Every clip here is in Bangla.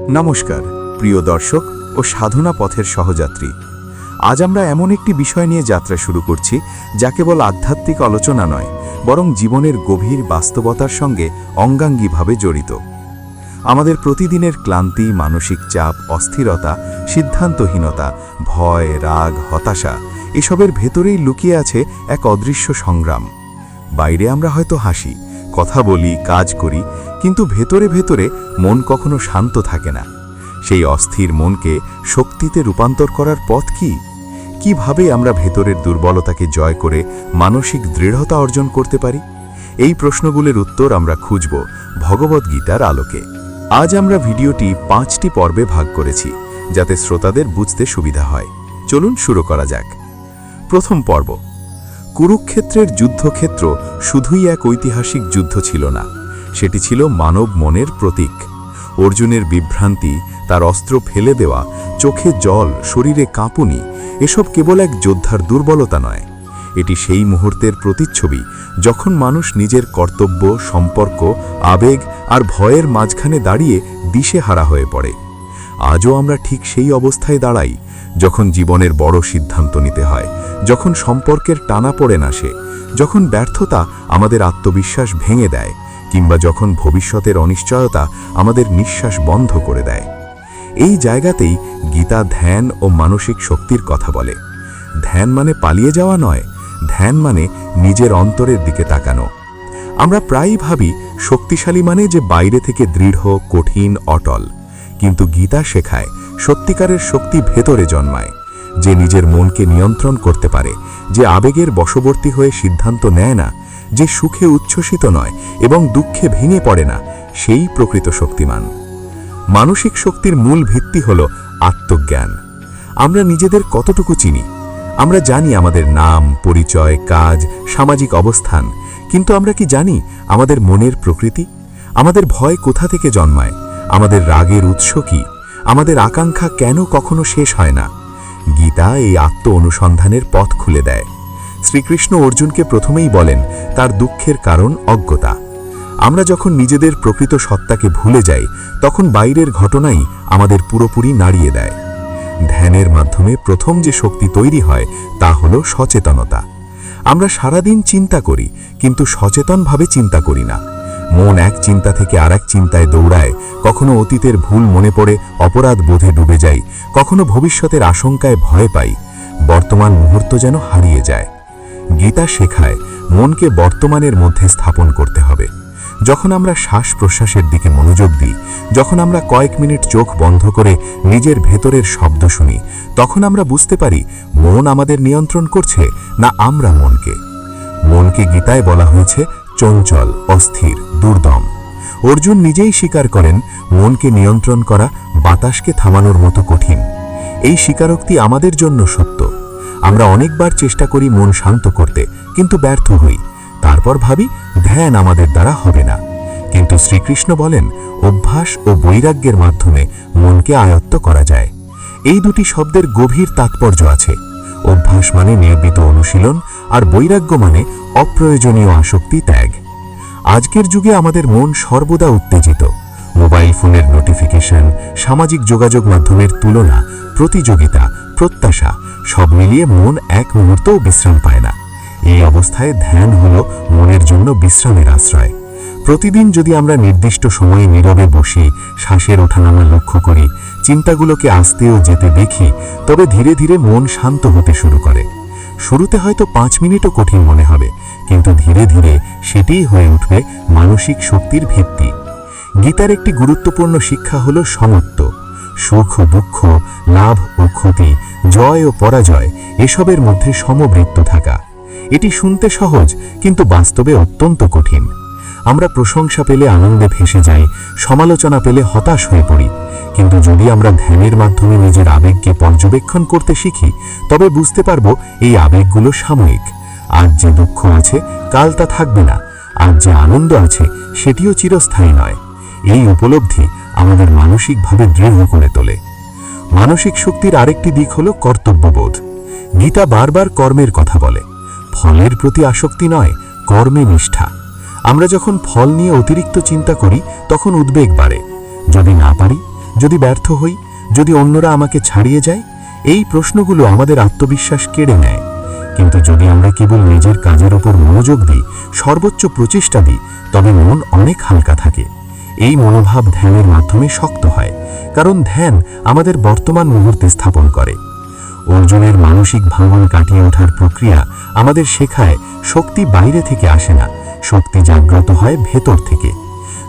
নমস্কার প্রিয় দর্শক ও সাধনা পথের সহযাত্রী। আজ আমরা এমন একটি বিষয় নিয়ে যাত্রা শুরু করছি যা কেবল আধ্যাত্মিক আলোচনা নয়, বরং জীবনের গভীর বাস্তবতার সঙ্গে অঙ্গাঙ্গিভাবে জড়িত। আমাদের প্রতিদিনের ক্লান্তি, মানসিক চাপ, অস্থিরতা, সিদ্ধান্তহীনতা, ভয়, রাগ, হতাশা এসবের ভেতরেই লুকিয়ে আছে এক অদৃশ্য সংগ্রাম। বাইরে আমরা হয়তো হাসি, কথা বলি, কাজ করি, কিন্তু ভেতরে ভেতরে মন কখনো শান্ত থাকে না। সেই অস্থির মনকে শক্তিতে রূপান্তর করার পথ কি? কিভাবে আমরা ভেতরের দুর্বলতাকে জয় করে মানসিক দৃঢ়তা অর্জন করতে পারি? এই প্রশ্নগুলোর উত্তর আমরা খুঁজব ভগবদ্গীতার আলোকে। আজ আমরা ভিডিওটি 5টি পর্বে ভাগ করেছি, যাতে শ্রোতাদের বুঝতে সুবিধা হয়। চলুন শুরু করা যাক। প্রথম পর্ব। কুরুক্ষেত্রের যুদ্ধক্ষেত্র শুধুই এক ঐতিহাসিক যুদ্ধ ছিল না, সেটি ছিল মানব মনের প্রতীক। অর্জুনের বিভ্রান্তি, তার অস্ত্র ফেলে দেওয়া, চোখে জল, শরীরে কাঁপুনি, এসব কেবল এক যোদ্ধার দুর্বলতা নয়, এটি সেই মুহূর্তের প্রতিচ্ছবি যখন মানুষ নিজের কর্তব্য, সম্পর্ক, আবেগ আর ভয়ের মাঝখানে দাঁড়িয়ে দিশেহারা হয়ে পড়ে। আজও আমরা ঠিক সেই অবস্থায় দাঁড়াই, যখন জীবনের বড় সিদ্ধান্ত নিতে হয়, যখন সম্পর্কের টানাপোড়েন আসে, যখন ব্যর্থতা আমাদের আত্মবিশ্বাস ভেঙে দেয়, কিংবা যখন ভবিষ্যতের অনিশ্চয়তা আমাদের নিঃশ্বাস বন্ধ করে দেয়। এই জায়গাতেই গীতা ধ্যান ও মানসিক শক্তির কথা বলে। ধ্যান মানে পালিয়ে যাওয়া নয়, ধ্যান মানে নিজের অন্তরের দিকে তাকানো। আমরা প্রায়ই ভাবি শক্তিশালী মানে যে বাইরে থেকে দৃঢ়, কঠিন, অটল, কিন্তু গীতা শেখায় সত্যিকারের শক্তি ভেতরে জন্মায়। যে নিজের মনকে নিয়ন্ত্রণ করতে পারে, যে আবেগের বশবর্তী হয়ে সিদ্ধান্ত নেয় না, যে সুখে উচ্ছ্বসিত নয় এবং দুঃখে ভেঙে পড়ে না, সেই প্রকৃত শক্তিমান। মানসিক শক্তির মূল ভিত্তি হল আত্মজ্ঞান। আমরা নিজেদের কতটুকু চিনি? আমরা জানি আমাদের নাম, পরিচয়, কাজ, সামাজিক অবস্থান, কিন্তু আমরা কি জানি আমাদের মনের প্রকৃতি? আমাদের ভয় কোথা থেকে জন্মায়? আমাদের রাগের উৎস কি? আমাদের আকাঙ্ক্ষা কেন কখনো শেষ হয় না? গীতা এই আত্ম অনুসন্ধানের পথ খুলে দেয়। শ্রীকৃষ্ণ অর্জুনকে প্রথমেই বলেন তার দুঃখের কারণ অজ্ঞতা। আমরা যখন নিজেদের প্রকৃত সত্তাকে ভুলে যাই, তখন বাইরের ঘটনাই আমাদের পুরোপুরি নাড়িয়ে দেয়। ধ্যানের মাধ্যমে প্রথম যে শক্তি তৈরি হয় তা হল সচেতনতা। আমরা সারাদিন চিন্তা করি, কিন্তু সচেতনভাবে চিন্তা করি না। মন এক চিন্তা থেকে আরেক চিন্তায় দৌড়ায়, কখনো অতীতের ভুল মনে পড়ে অপরাধ বোধে ডুবে যাই, কখনো ভবিষ্যতের আশঙ্কায় ভয় পাই। বর্তমান মুহূর্ত যেন হারিয়ে যায়। গীতা শেখায় মনকে বর্তমানের মধ্যে স্থাপন করতে হবে। যখন আমরা শ্বাস প্রশ্বাসের দিকে মনোযোগ দিই, যখন আমরা কয়েক মিনিট চোখ বন্ধ করে নিজের ভেতরের শব্দ শুনি, তখন আমরা বুঝতে পারি মন আমাদের নিয়ন্ত্রণ করছে না আমরা মনকে। মনকে গীতায় বলা হয়েছে চঞ্চল, অস্থির, দুর্দম। অর্জুন নিজেই স্বীকার করেন মনকে নিয়ন্ত্রণ করা বাতাসকে থামানোর মতো কঠিন। এই স্বীকারোক্তি আমাদের জন্য সত্য। আমরা অনেকবার চেষ্টা করি মন শান্ত করতে, কিন্তু ব্যর্থ হই। তারপর ভাবি ধ্যান আমাদের দ্বারা হবে না। কিন্তু শ্রীকৃষ্ণ বলেন অভ্যাস ও বৈরাগ্যের মাধ্যমে মনকে আয়ত্ত করা যায়। এই দুটি শব্দের গভীর তাৎপর্য আছে। অভ্যাস মানে নিয়মিত অনুশীলন, আর বৈরাগ্য মানে অপ্রয়োজনীয় আসক্তি ত্যাগ। আজকের যুগে আমাদের মন সর্বদা উত্তেজিত। মোবাইল ফোনের নোটিফিকেশন, সামাজিক যোগাযোগ মাধ্যমের তুলনা, প্রতিযোগিতা, প্রত্যাশা, সব মিলিয়ে মন এক মুহূর্তও বিশ্রাম পায় না। এই অবস্থায় ধ্যান হল মনের জন্য বিশ্রামের আশ্রয়। প্রতিদিন যদি আমরা নির্দিষ্ট সময়ে নীরবে বসি, শ্বাসের ওঠানামা লক্ষ্য করি, চিন্তাগুলোকে আসতেও যেতে দেখি, তবে ধীরে ধীরে মন শান্ত হতে শুরু করে। শুরুতে হয়তো 5 মিনিটও কঠিন মনে হবে, কিন্তু ধীরে ধীরে সেটিই হয়ে উঠবে মানসিক শক্তির ভিত্তি। গীতার একটি গুরুত্বপূর্ণ শিক্ষা হল সমত্ব। সুখ ও দুঃখ, লাভ ও ক্ষতি, জয় ও পরাজয়, এসবের মধ্যে সমবৃত্ত থাকা। এটি শুনতে সহজ, কিন্তু বাস্তবে অত্যন্ত কঠিন। আমরা প্রশংসা পেলে আনন্দে ভেসে যাই, সমালোচনা পেলে হতাশ হয়ে পড়ি। কিন্তু যদি আমরা ধ্যানের মাধ্যমে নিজের আবেগকে পর্যবেক্ষণ করতে শিখি, তবে বুঝতে পারব এই আবেগগুলো সাময়িক। আজ যে দুঃখ আছে কাল তা থাকবে না, আজ যে আনন্দ আছে সেটিও চিরস্থায়ী নয়। এই উপলব্ধি আমাদের মানসিকভাবে দৃঢ় করে তোলে। মানসিক শক্তির আরেকটি দিক হল কর্তব্যবোধ। গীতা বারবার কর্মের কথা বলে। ফলের প্রতি আসক্তি নয়, কর্মে নিষ্ঠা। আমরা যখন ফল নিয়ে অতিরিক্ত চিন্তা করি, তখন উদ্বেগ বাড়ে। যদি না পারি, যদি ব্যর্থ হই, যদি অন্যরা আমাকে ছাড়িয়ে যায়? এই প্রশ্নগুলো আমাদের আত্মবিশ্বাস কেড়ে নেয়। কিন্তু যদি আমরা কেবল নিজের কাজের ওপর মনোযোগ দিই, সর্বোচ্চ প্রচেষ্টা দিই, তবে মন অনেক হালকা থাকে। এই মনোভাব ধ্যানের মাধ্যমে শক্ত হয়, কারণ ধ্যান আমাদের বর্তমান মুহূর্তে স্থাপন করে। অর্জুনের মানসিক ভাঙন কাটিয়ে ওঠার প্রক্রিয়া আমাদের শেখায় শক্তি বাইরে থেকে আসে না, শক্তি জাগ্রত হয় ভেতর থেকে।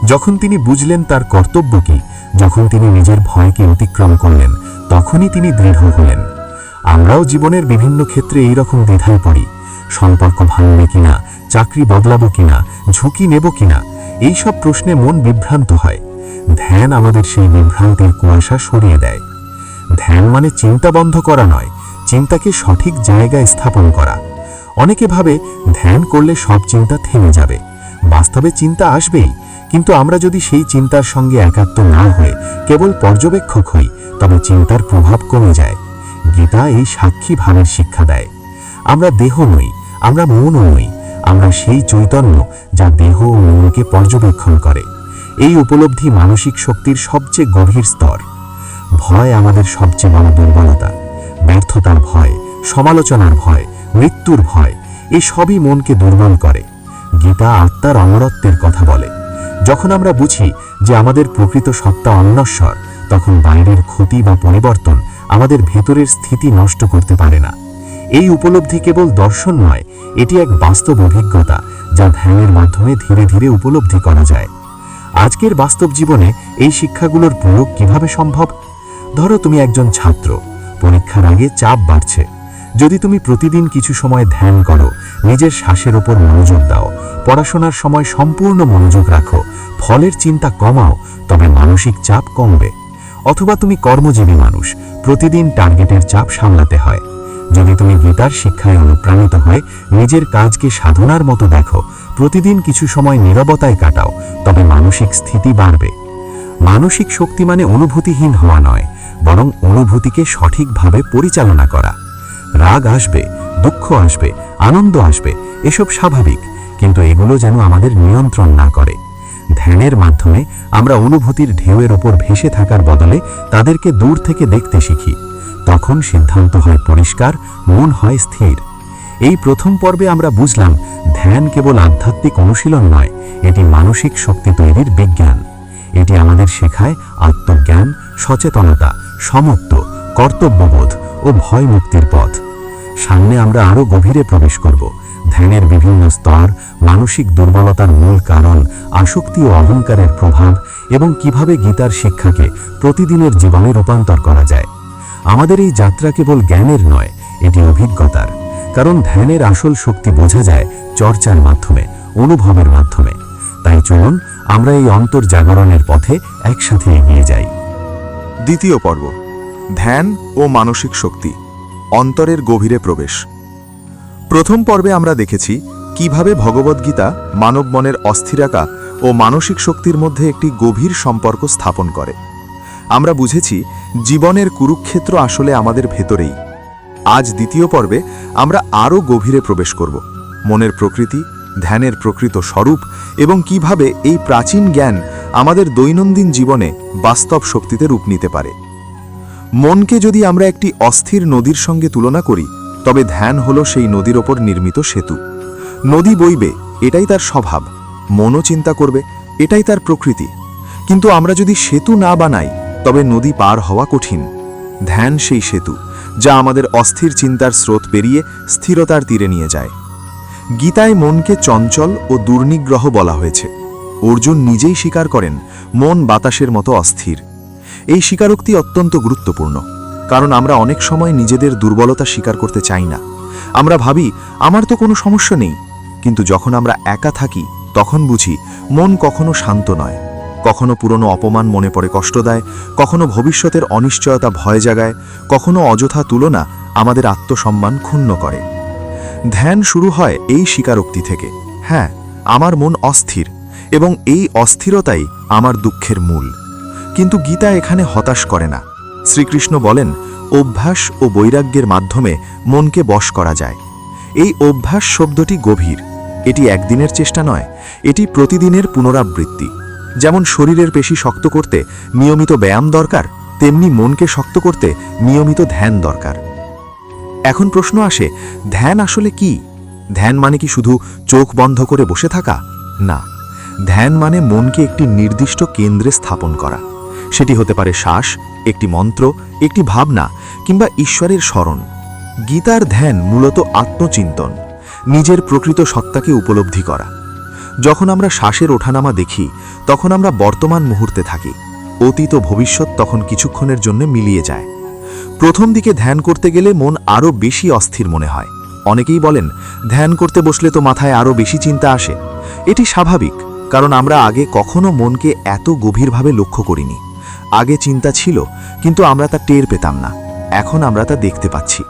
যখন তিনি বুঝলেন তার কর্তব্য কি, যখন তিনি নিজের ভয়কে অতিক্রম করলেন, তখনই তিনি দৃঢ় হলেন। আমরাও জীবনের বিভিন্ন ক্ষেত্রে এইরকম দ্বিধায় পড়ি। সম্পর্ক ভাঙবে কিনা, চাকরি বদলাবো কিনা, ঝুঁকি নেব কিনা, এইসব প্রশ্নে মন বিভ্রান্ত হয়। ধ্যান আমাদের সেই বিভ্রান্তির কুয়াশা সরিয়ে দেয়। ধ্যান মানে চিন্তা বন্ধ করা নয়, চিন্তাকে সঠিক জায়গায় স্থাপন করা। অনেকে ভাবে ধ্যান করলে সব চিন্তা থেমে যাবে। বাস্তবে চিন্তা আসবেই, কিন্তু আমরা যদি সেই চিন্তার সঙ্গে একাত্ম না হয়ে কেবল পর্যবেক্ষক হই, তবে চিন্তার প্রভাব কমে যায়। গীতা এই সাক্ষী ভাবের শিক্ষা দেয়। আমরা দেহ নই, আমরা মনও নই, আমরা সেই চৈতন্য যা দেহ ও মনকে পর্যবেক্ষণ করে। এই উপলব্ধি মানসিক শক্তির সবচেয়ে গভীর স্তর। ভয় আমাদের সবচেয়ে বড় দুর্বলতা। ব্যর্থতার ভয়, সমালোচনার ভয়, মৃত্যুর ভয়, এই সবই মনকে দুর্বল করে। গীতা আত্মার অমরত্বের কথা বলে। যখন আমরা বুঝি যে আমাদের প্রকৃত সত্তা অনশ্বর, তখন বাইরের ক্ষতি বা পরিবর্তন আমাদের ভেতরের স্থিতি নষ্ট করতে পারে না। এই উপলব্ধি কেবল দর্শন নয়, এটি এক বাস্তব অভিজ্ঞতা যা ধ্যানের মাধ্যমে ধীরে ধীরে উপলব্ধি করা যায়। আজকের বাস্তব জীবনে এই শিক্ষাগুলোর প্রয়োগ কিভাবে সম্ভব? ধরো তুমি একজন ছাত্র, পরীক্ষার আগে চাপ বাড়ছে। যদি তুমি প্রতিদিন কিছু সময় ধ্যান করো, নিজের শ্বাসের ওপর মনোযোগ দাও, পড়াশোনার সময় সম্পূর্ণ মনোযোগ রাখো, ফলের চিন্তা কমাও, তবে মানসিক চাপ কমবে। অথবা তুমি কর্মজীবী মানুষ, প্রতিদিন টার্গেটের চাপ সামলাতে হয়। যদি তুমি গীতার শিক্ষায় অনুপ্রাণিত হয়ে নিজের কাজকে সাধনার মতো দেখো, প্রতিদিন কিছু সময় নীরবতায় কাটাও, তবে মানসিক স্থিতি বাড়বে। মানসিক শক্তি মানে অনুভূতিহীন হওয়া নয়, বরং অনুভূতিকে সঠিকভাবে পরিচালনা করা। রাগ আসবে, দুঃখ আসবে, আনন্দ আসবে, এসব স্বাভাবিক, কিন্তু এগুলো যেন আমাদের নিয়ন্ত্রণ না করে। ধ্যানের মাধ্যমে আমরা অনুভূতির ঢেউয়ের ওপর ভেসে থাকার বদলে তাদেরকে দূর থেকে দেখতে শিখি। তখন সিদ্ধান্ত হয় পরিষ্কার, মন হয় স্থির। এই প্রথম পর্বে আমরা বুঝলাম ধ্যান কেবল আধ্যাত্মিক অনুশীলন নয়, এটি মানসিক শক্তি তৈরির বিজ্ঞান। এটি আমাদের শেখায় আত্মজ্ঞান, সচেতনতা, সমত্ব, কর্তব্যবোধ ও ভয় মুক্তির পথ। সামনে আমরা আরও গভীরে প্রবেশ করব। ধ্যানের বিভিন্ন স্তর, মানসিক দুর্বলতার মূল কারণ, আসক্তি ও অহংকারের প্রভাব, এবং কিভাবে গীতার শিক্ষাকে প্রতিদিনের জীবনে রূপান্তর করা যায়। আমাদের এই যাত্রা কেবল জ্ঞানের নয়, এটি অভিজ্ঞতার। কারণ ধ্যানের আসল শক্তি বোঝা যায় চর্চার মাধ্যমে, অনুভবের মাধ্যমে। তাই চলুন আমরা এই অন্তর্জাগরণের পথে একসাথে এগিয়ে যাই। দ্বিতীয় পর্ব, ধ্যান ও মানসিক শক্তি, অন্তরের গভীরে প্রবেশ। প্রথম পর্বে আমরা দেখেছি কিভাবে ভগবদ্গীতা মানব মনের অস্থিরতা ও মানসিক শক্তির মধ্যে একটি গভীর সম্পর্ক স্থাপন করে। আমরা বুঝেছি জীবনের কুরুক্ষেত্র আসলে আমাদের ভেতরেই। আজ দ্বিতীয় পর্বে আমরা আরও গভীরে প্রবেশ করব। মনের প্রকৃতি, ধ্যানের প্রকৃত স্বরূপ এবং কিভাবে এই প্রাচীন জ্ঞান আমাদের দৈনন্দিন জীবনে বাস্তব শক্তিতে রূপ নিতে পারে। মনকে যদি আমরা একটি অস্থির নদীর সঙ্গে তুলনা করি, তবে ধ্যান হলো সেই নদীর ওপর নির্মিত সেতু। নদী বইবে, এটাই তার স্বভাব। মনও চিন্তা করবে, এটাই তার প্রকৃতি। কিন্তু আমরা যদি সেতু না বানাই, তবে নদী পার হওয়া কঠিন। ধ্যান সেই সেতু, যা আমাদের অস্থির চিন্তার স্রোত পেরিয়ে স্থিরতার তীরে নিয়ে যায়। গীতায় মনকে চঞ্চল ও দুর্নিগ্রহ বলা হয়েছে। অর্জুন নিজেই স্বীকার করেন মন বাতাসের মতো অস্থির। এই স্বীকারোক্তি অত্যন্ত গুরুত্বপূর্ণ, কারণ আমরা অনেক সময় নিজেদের দুর্বলতা স্বীকার করতে চাই না। আমরা ভাবি আমার তো কোনো সমস্যা নেই, কিন্তু যখন আমরা একা থাকি তখন বুঝি মন কখনো শান্ত নয়। কখনো পুরনো অপমান মনে পড়ে কষ্ট দেয়, কখনো ভবিষ্যতের অনিশ্চয়তা ভয় জাগায়, কখনো অযথা তুলনা আমাদের আত্মসম্মান ক্ষুণ্ণ করে। ধ্যান শুরু হয় এই স্বীকারোক্তি থেকে, হ্যাঁ, আমার মন অস্থির এবং এই অস্থিরতাই আমার দুঃখের মূল। কিন্তু গীতা এখানে হতাশ করে না। শ্রীকৃষ্ণ বলেন অভ্যাস ও বৈরাগ্যের মাধ্যমে মনকে বশ করা যায়। এই অভ্যাস শব্দটি গভীর। এটি একদিনের চেষ্টা নয়, এটি প্রতিদিনের পুনরাবৃত্তি। যেমন শরীরের পেশি শক্ত করতে নিয়মিত ব্যায়াম দরকার, তেমনি মনকে শক্ত করতে নিয়মিত ধ্যান দরকার। এখন প্রশ্ন আসে, ধ্যান আসলে কি? ধ্যান মানে কি শুধু চোখ বন্ধ করে বসে থাকা? না, ধ্যান মানে মনকে একটি নির্দিষ্ট কেন্দ্রে স্থাপন করা। সেটি হতে পারে শ্বাস, একটি মন্ত্র, একটি ভাবনা কিংবা ঈশ্বরের স্মরণ। গীতার ধ্যান মূলত আত্মচিন্তন, নিজের প্রকৃত সত্তাকে উপলব্ধি করা। যখন আমরা শ্বাসের ওঠানামা দেখি, তখন আমরা বর্তমান মুহূর্তে থাকি। অতীত ও ভবিষ্যৎ তখন কিছুক্ষণের জন্য মিলিয়ে যায়। প্রথম দিকে ধ্যান করতে গেলে মন আরও বেশি অস্থির মনে হয়। অনেকেই বলেন, ধ্যান করতে বসলে তো মাথায় আরও বেশি চিন্তা আসে। এটি স্বাভাবিক, কারণ আমরা আগে কখনো মনকে এত গভীরভাবে লক্ষ্য করিনি। আগে চিন্তা ছিল, কিন্তু আমরা তা টের পেতাম না। এখন আমরা তা দেখতে পাচ্ছি।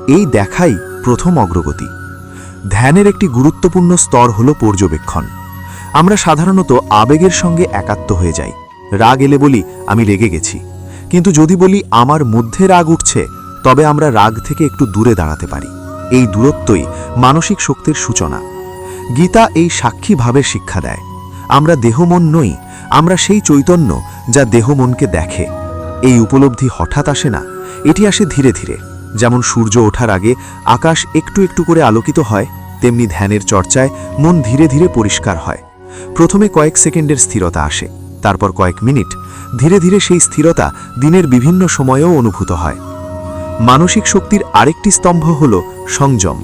এই দেখাই প্রথম অগ্রগতি। ধ্যানের একটি গুরুত্বপূর্ণ স্তর হল পর্যবেক্ষণ। আমরা সাধারণত আবেগের সঙ্গে একাত্ম হয়ে যাই। রাগ এলে বলি, আমি রেগে গেছি। কিন্তু যদি বলি আমার মধ্যে রাগ উঠছে, তবে আমরা রাগ থেকে একটু দূরে দাঁড়াতে পারি। এই দূরত্বই মানসিক শক্তির সূচনা। গীতা এই সাক্ষী ভাবের শিক্ষা দেয়। আমরা দেহমন নই, আমরা সেই চৈতন্য যা দেহমনকে দেখে। এই উপলব্ধি হঠাৎ আসে না, এটি আসে ধীরে ধীরে। যেমন সূর্য ওঠার আগে আকাশ একটু একটু করে আলোকিত হয়, তেমনি ধ্যানের চর্চায় মন ধীরে ধীরে পরিষ্কার হয়। প্রথমে কয়েক সেকেন্ডের স্থিরতা আসে, তারপর কয়েক মিনিট। ধীরে ধীরে সেই স্থিরতা দিনের বিভিন্ন সময়েও অনুভূত হয়। মানসিক শক্তির আরেকটি স্তম্ভ হল সংযম।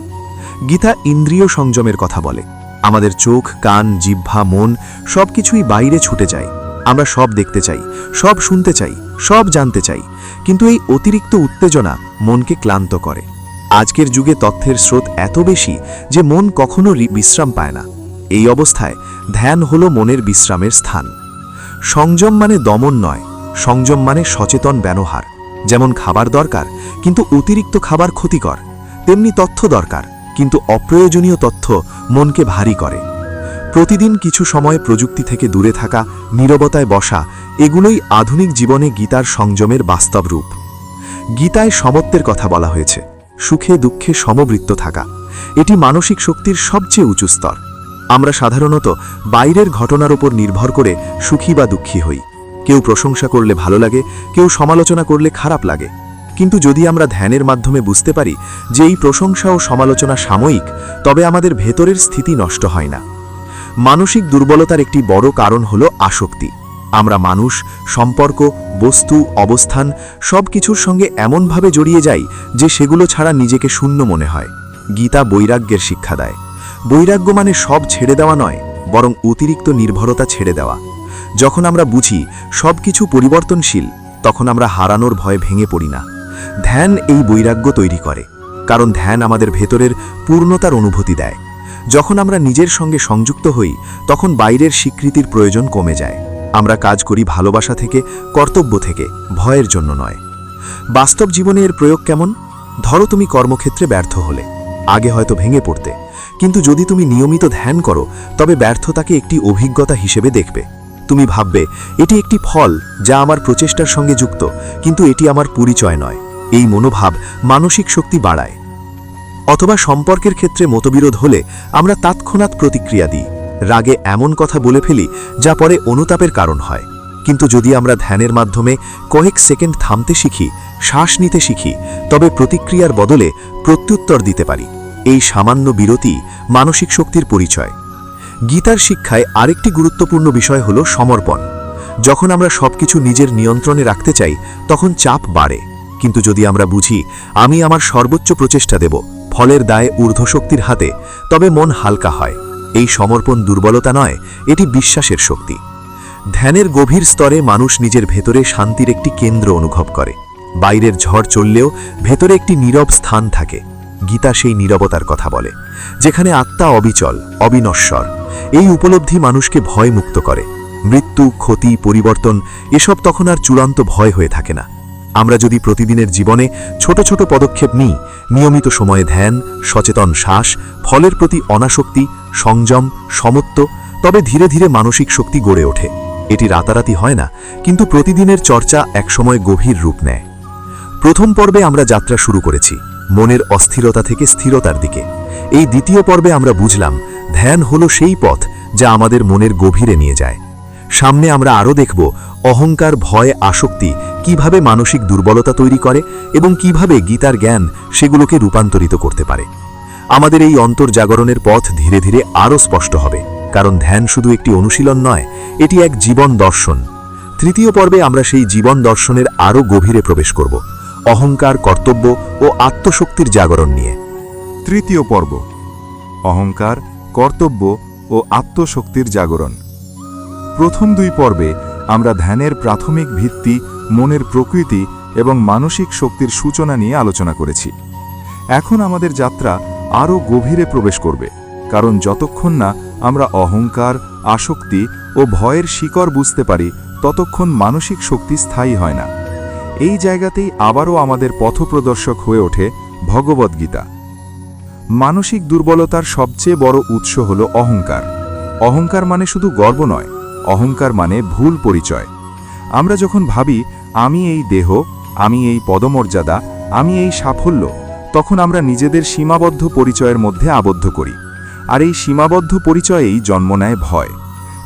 গীতা ইন্দ্রিয় সংযমের কথা বলে। আমাদের চোখ, কান, জিহ্বা, মন সবকিছুই বাইরে ছুটে যায়। আমরা সব দেখতে চাই, সব শুনতে চাই, সব জানতে চাই, কিন্তু এই অতিরিক্ত উত্তেজনা মনকে ক্লান্ত করে। আজকের যুগে তথ্যের স্রোত এত বেশি যে মন কখনো বিশ্রাম পায় না। এই অবস্থায় ধ্যান হলো মনের বিশ্রামের স্থান। সংযম মানে দমন নয়, সংযম মানে সচেতন ব্যবহার। যেমন খাবার দরকার, কিন্তু অতিরিক্ত খাবার ক্ষতিকর, তেমনি তথ্য দরকার, কিন্তু অপ্রয়োজনীয় তথ্য মনকে ভারী করে। প্রতিদিন কিছু সময় প্রযুক্তি থেকে দূরে থাকা, নীরবতায় বসা, এগুলোই আধুনিক জীবনে গীতার সংযমের বাস্তব রূপ। গীতায় সমত্বের কথা বলা হয়েছে, সুখে দুঃখে সমবৃত্ত থাকা। এটি মানসিক শক্তির সবচেয়ে উঁচু স্তর। আমরা সাধারণত বাইরের ঘটনার উপর নির্ভর করে সুখী বা দুঃখী হই। কেউ প্রশংসা করলে ভালো লাগে, কেউ সমালোচনা করলে খারাপ লাগে। কিন্তু যদি আমরা ধ্যানের মাধ্যমে বুঝতে পারি যে এই প্রশংসা ও সমালোচনা সাময়িক, তবে আমাদের ভেতরের স্থিতি নষ্ট হয় না। মানসিক দুর্বলতার একটি বড় কারণ হল আসক্তি। আমরা মানুষ, সম্পর্ক, বস্তু, অবস্থান সব কিছুর সঙ্গে এমনভাবে জড়িয়ে যাই যে সেগুলো ছাড়া নিজেকে শূন্য মনে হয়। গীতা বৈরাগ্যের শিক্ষা দেয়। বৈরাগ্য মানে সব ছেড়ে দেওয়া নয়, বরং অতিরিক্ত নির্ভরতা ছেড়ে দেওয়া। যখন আমরা বুঝি সব কিছু পরিবর্তনশীল, তখন আমরা হারানোর ভয়ে ভেঙে পড়ি না। ধ্যান এই বৈরাগ্য তৈরি করে, কারণ ধ্যান আমাদের ভেতরের পূর্ণতার অনুভূতি দেয়। যখন আমরা নিজের সঙ্গে সংযুক্ত হই, তখন বাইরের স্বীকৃতির প্রয়োজন কমে যায়। আমরা কাজ করি ভালোবাসা থেকে, কর্তব্য থেকে, ভয়ের জন্য নয়। বাস্তব জীবনে এর প্রয়োগ কেমন? ধরো তুমি কর্মক্ষেত্রে ব্যর্থ হলে, আগে হয়তো ভেঙে পড়তে, কিন্তু যদি তুমি নিয়মিত ধ্যান করো, তবে ব্যর্থতাকে একটি অভিজ্ঞতা হিসেবে দেখবে। তুমি ভাববে, এটি একটি ফল যা আমার প্রচেষ্টার সঙ্গে যুক্ত, কিন্তু এটি আমার পরিচয় নয়। এই মনোভাব মানসিক শক্তি বাড়ায়। অথবা সম্পর্কের ক্ষেত্রে মতবিরোধ হলে আমরা তৎক্ষণাৎ প্রতিক্রিয়া দিই, রাগে এমন কথা বলে ফেলি যা পরে অনুতাপের কারণ হয়। কিন্তু যদি আমরা ধ্যানের মাধ্যমে কয়েক সেকেন্ড থামতে শিখি, শ্বাস নিতে শিখি, তবে প্রতিক্রিয়ার বদলে প্রত্যুত্তর দিতে পারি। এই সামান্য বিরতি মানসিক শক্তির পরিচয়। গীতার শিক্ষায় আরেকটি গুরুত্বপূর্ণ বিষয় হল সমর্পণ। যখন আমরা সবকিছু নিজের নিয়ন্ত্রণে রাখতে চাই, তখন চাপ বাড়ে। কিন্তু যদি আমরা বুঝি আমি আমার সর্বোচ্চ প্রচেষ্টা দেব, ফলের দায় ঊর্ধ্বশক্তির হাতে, তবে মন হালকা হয়। এই সমর্পণ দুর্বলতা নয়, এটি বিশ্বাসের শক্তি। ধ্যানের গভীর স্তরে মানুষ নিজের ভেতরে শান্তির একটি কেন্দ্র অনুভব করে। বাইরের ঝড় চললেও ভেতরে একটি নীরব স্থান থাকে। গীতা সেই নীরবতার কথা বলে, যেখানে আত্মা অবিচল, অবিনশ্বর। এই উপলব্ধি মানুষকে ভয়মুক্ত করে। মৃত্যু, ক্ষতি, পরিবর্তন এসব তখন আর চূড়ান্ত ভয় হয়ে থাকে না। আমরা যদি প্রতিদিনের জীবনে ছোট ছোট পদক্ষেপ নিই, নিয়মিত সময়ে ধ্যান, সচেতন শ্বাস, ফলের প্রতি অনাসক্তি, সংযম, সমত্ব, তবে ধীরে ধীরে মানসিক শক্তি গড়ে ওঠে। এটি রাতারাতি হয় না, কিন্তু প্রতিদিনের চর্চা একসময় গভীর রূপ নেয়। প্রথম পর্বে আমরা যাত্রা শুরু করেছি মনের অস্থিরতা থেকে স্থিরতার দিকে। এই দ্বিতীয় পর্বে আমরা বুঝলাম ধ্যান হলো সেই পথ যা আমাদের মনের গভীরে নিয়ে যায়। সামনে আমরা আরও দেখব অহংকার, ভয়, আসক্তি কিভাবে মানসিক দুর্বলতা তৈরি করে এবং কিভাবে গীতার জ্ঞান সেগুলোকে রূপান্তরিত করতে পারে। আমাদের এই অন্তর্জাগরণের পথ ধীরে ধীরে আরও স্পষ্ট হবে, কারণ ধ্যান শুধু একটি অনুশীলন নয়, এটি এক জীবন দর্শন। তৃতীয় পর্বে আমরা সেই জীবন দর্শনের আরও গভীরে প্রবেশ করব, অহংকার, কর্তব্য ও আত্মশক্তির জাগরণ নিয়ে। তৃতীয় পর্ব, অহংকার, কর্তব্য ও আত্মশক্তির জাগরণ। প্রথম দুই পর্বে আমরা ধ্যানের প্রাথমিক ভিত্তি, মনের প্রকৃতি এবং মানসিক শক্তির সূচনা নিয়ে আলোচনা করেছি। এখন আমাদের যাত্রা আরও গভীরে প্রবেশ করবে, কারণ যতক্ষণ না আমরা অহংকার, আসক্তি ও ভয়ের শিকড় বুঝতে পারি, ততক্ষণ মানসিক শক্তি স্থায়ী হয় না। এই জায়গাতেই আবারও আমাদের পথপ্রদর্শক হয়ে ওঠে ভগবদ্গীতা। মানসিক দুর্বলতার সবচেয়ে বড় উৎস হল অহংকার। অহংকার মানে শুধু গর্ব নয়, অহংকার মানে ভুল পরিচয়। আমরা যখন ভাবি আমি এই দেহ, আমি এই পদমর্যাদা, আমি এই সাফল্য, তখন আমরা নিজেদের সীমাবদ্ধ পরিচয়ের মধ্যে আবদ্ধ করি। আর এই সীমাবদ্ধ পরিচয়েই জন্ম নেয় ভয়।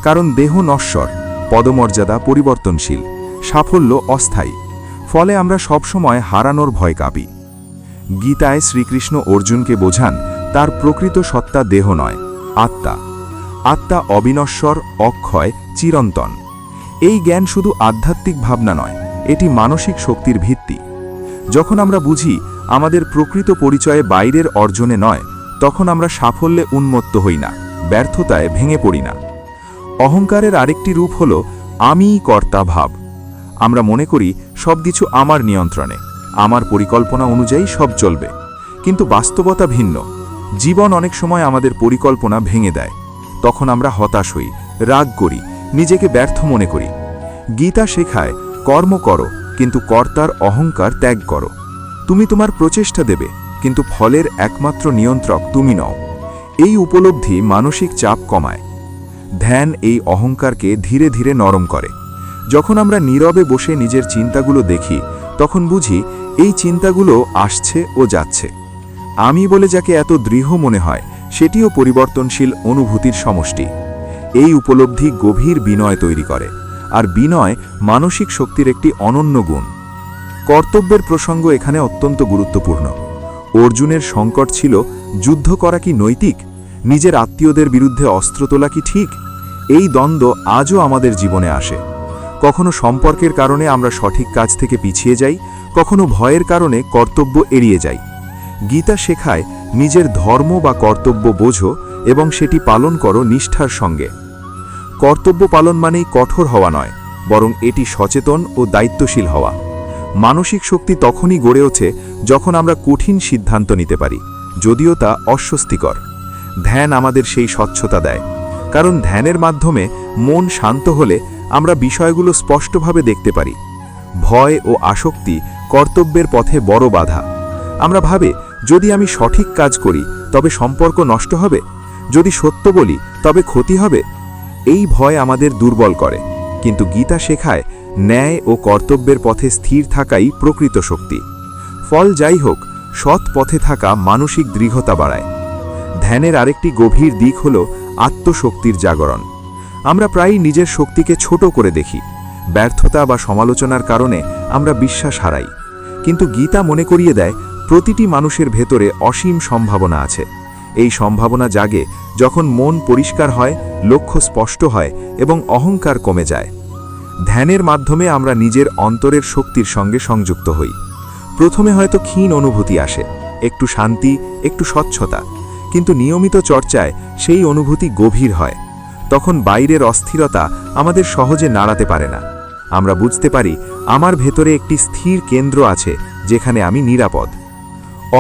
কারণ দেহ নশ্বর, পদমর্যাদা পরিবর্তনশীল, সাফল্য অস্থায়ী। ফলে আমরা সবসময় হারানোর ভয় কাঁপি। গীতায় শ্রীকৃষ্ণ অর্জুনকে বোঝান তার প্রকৃত সত্তা দেহ নয়, আত্মা। আত্মা অবিনশ্বর, অক্ষয়, চিরন্তন। এই জ্ঞান শুধু আধ্যাত্মিক ভাবনা নয়, এটি মানসিক শক্তির ভিত্তি। যখন আমরা বুঝি আমাদের প্রকৃত পরিচয়ে বাইরের অর্জনে নয়, তখন আমরা সাফল্যে উন্মত্ত হই না, ব্যর্থতায় ভেঙে পড়ি না। অহংকারের আরেকটি রূপ হল আমিই কর্তা ভাব। আমরা মনে করি সবকিছু আমার নিয়ন্ত্রণে, আমার পরিকল্পনা অনুযায়ী সব চলবে। কিন্তু বাস্তবতা ভিন্ন। জীবন অনেক সময় আমাদের পরিকল্পনা ভেঙে দেয়। তখন আমরা হতাশ হই, রাগ করি, নিজেকে ব্যর্থ মনে করি। গীতা শেখায় কর্ম করো, কিন্তু কর্তার অহংকার ত্যাগ করো। তুমি তোমার প্রচেষ্টা দেবে, কিন্তু ফলের একমাত্র নিয়ন্ত্রক তুমি নও। এই উপলব্ধি মানসিক চাপ কমায়। ধ্যান এই অহংকারকে ধীরে ধীরে নরম করে। যখন আমরা নীরবে বসে নিজের চিন্তাগুলো দেখি, তখন বুঝি এই চিন্তাগুলো আসছে ও যাচ্ছে। আমি বলে যাকে এত দৃঢ় মনে হয়, সেটিও পরিবর্তনশীল অনুভূতির সমষ্টি। এই উপলব্ধি গভীর বিনয় তৈরি করে, আর বিনয় মানসিক শক্তির একটি অনন্য গুণ। কর্তব্যের প্রসঙ্গ এখানে অত্যন্ত গুরুত্বপূর্ণ। অর্জুনের সংকট ছিল যুদ্ধ করা কি নৈতিক, নিজের আত্মীয়দের বিরুদ্ধে অস্ত্র তোলা কি ঠিক। এই দ্বন্দ্ব আজও আমাদের জীবনে আসে। কখনো সম্পর্কের কারণে আমরা সঠিক কাজ থেকে পিছিয়ে যাই, কখনো ভয়ের কারণে কর্তব্য এড়িয়ে যাই। গীতা শেখায় নিজের ধর্ম বা কর্তব্য বোঝো এবং সেটি পালন করো নিষ্ঠার সঙ্গে। কর্তব্য পালন মানেই কঠোর হওয়া নয়, বরং এটি সচেতন ও দায়িত্বশীল হওয়া। মানসিক শক্তি তখনই গড়ে ওঠে যখন আমরা কঠিন সিদ্ধান্ত নিতে পারি, যদিও তা অস্বস্তিকর। ধ্যান আমাদের সেই স্বচ্ছতা দেয়, কারণ ধ্যানের মাধ্যমে মন শান্ত হলে আমরা বিষয়গুলো স্পষ্টভাবে দেখতে পারি। ভয় ও আসক্তি কর্তব্যের পথে বড় বাধা। আমরা ভাবে যদি আমি সঠিক কাজ করি তবে সম্পর্ক নষ্ট হবে, যদি সত্য বলি তবে ক্ষতি হবে। এই ভয় আমাদের দুর্বল করে, কিন্তু গীতা শেখায় ন্যায় ও কর্তব্যের পথে স্থির থাকাই প্রকৃত শক্তি। ফল যাই হোক, সৎ পথে থাকা মানসিক দৃঢ়তা বাড়ায়। ধ্যানের আরেকটি গভীর দিক হল আত্মশক্তির জাগরণ। আমরা প্রায়ই নিজের শক্তিকে ছোট করে দেখি। ব্যর্থতা বা সমালোচনার কারণে আমরা বিশ্বাস হারাই। কিন্তু গীতা মনে করিয়ে দেয় প্রতিটি মানুষের ভেতরে অসীম সম্ভাবনা আছে। এই সম্ভাবনা জাগে যখন মন পরিষ্কার হয়, লক্ষ্য স্পষ্ট হয় এবং অহংকার কমে যায়। ধ্যানের মাধ্যমে আমরা নিজের অন্তরের শক্তির সঙ্গে সংযুক্ত হই। প্রথমে হয়তো ক্ষীণ অনুভূতি আসে, একটু শান্তি, একটু স্বচ্ছতা, কিন্তু নিয়মিত চর্চায় সেই অনুভূতি গভীর হয়। তখন বাইরের অস্থিরতা আমাদের সহজে নাড়াতে পারে না। আমরা বুঝতে পারি আমার ভেতরে একটি স্থির কেন্দ্র আছে যেখানে আমি নিরাপদ।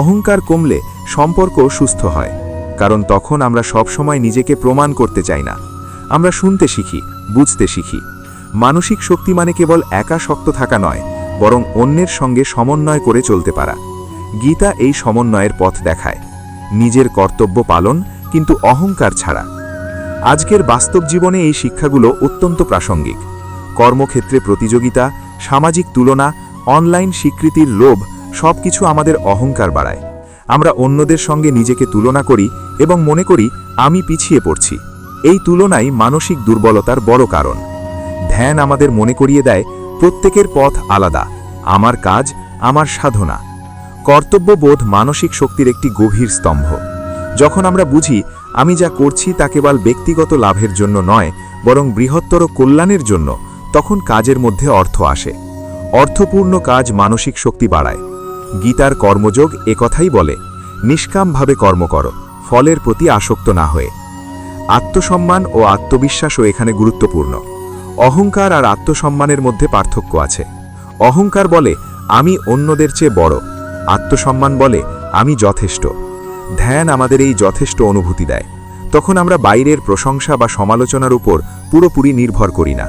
অহংকার কমলে সম্পর্ক সুস্থ হয়, কারণ তখন আমরা সবসময় নিজেকে প্রমাণ করতে চাই না। আমরা শুনতে শিখি, বুঝতে শিখি। মানসিক শক্তি মানে কেবল একা শক্ত থাকা নয়, বরং অন্যের সঙ্গে সমন্বয় করে চলতে পারা। গীতা এই সমন্বয়ের পথ দেখায়, নিজের কর্তব্য পালন, কিন্তু অহংকার ছাড়া। আজকের বাস্তব জীবনে এই শিক্ষাগুলো অত্যন্ত প্রাসঙ্গিক। কর্মক্ষেত্রে প্রতিযোগিতা, সামাজিক তুলনা, অনলাইন স্বীকৃতির লোভ সবকিছু আমাদের অহংকার বাড়ায়। আমরা অন্যদের সঙ্গে নিজেকে তুলনা করি এবং মনে করি আমি পিছিয়ে পড়ছি। এই তুলনাই মানসিক দুর্বলতার বড় কারণ। ধ্যান আমাদের মনে করিয়ে দেয় প্রত্যেকের পথ আলাদা, আমার কাজ আমার সাধনা। কর্তব্যবোধ মানসিক শক্তির একটি গভীর স্তম্ভ। যখন আমরা বুঝি আমি যা করছি তা কেবল ব্যক্তিগত লাভের জন্য নয়, বরং বৃহত্তর কল্যাণের জন্য, তখন কাজের মধ্যে অর্থ আসে। অর্থপূর্ণ কাজ মানসিক শক্তি বাড়ায়। গীতার কর্মযোগ একথাই বলে, নিষ্কামভাবে কর্ম করো, ফলের প্রতি আসক্ত না হয়ে। আত্মসম্মান ও আত্মবিশ্বাসও এখানে গুরুত্বপূর্ণ। অহংকার আর আত্মসম্মানের মধ্যে পার্থক্য আছে। অহংকার বলে আমি অন্যদের চেয়ে বড়, আত্মসম্মান বলে আমি যথেষ্ট। ধ্যান আমাদের এই যথেষ্ট অনুভূতি দেয়। তখন আমরা বাইরের প্রশংসা বা সমালোচনার উপর পুরোপুরি নির্ভর করি না।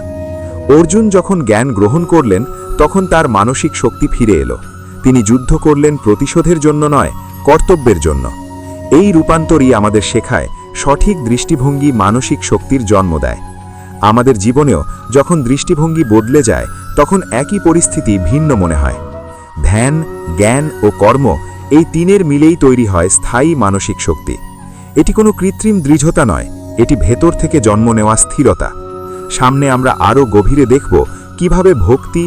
অর্জুন যখন জ্ঞান গ্রহণ করলেন তখন তার মানসিক শক্তি ফিরে এলো। তিনি যুদ্ধ করলেন প্রতিশোধের জন্য নয়, কর্তব্যের জন্য। এই রূপান্তরই আমাদের শেখায় সঠিক দৃষ্টিভঙ্গি মানসিক শক্তির জন্ম দেয়। আমাদের জীবনেও যখন দৃষ্টিভঙ্গি বদলে যায় তখন একই পরিস্থিতি ভিন্ন মনে হয়। ধ্যান, জ্ঞান ও কর্ম এই তিনের মিলেই তৈরি হয় স্থায়ী মানসিক শক্তি। এটি কোনো কৃত্রিম দৃঢ়তা নয়, এটি ভেতর থেকে জন্ম নেওয়া স্থিরতা। সামনে আমরা আরও গভীরে দেখব কিভাবে ভক্তি,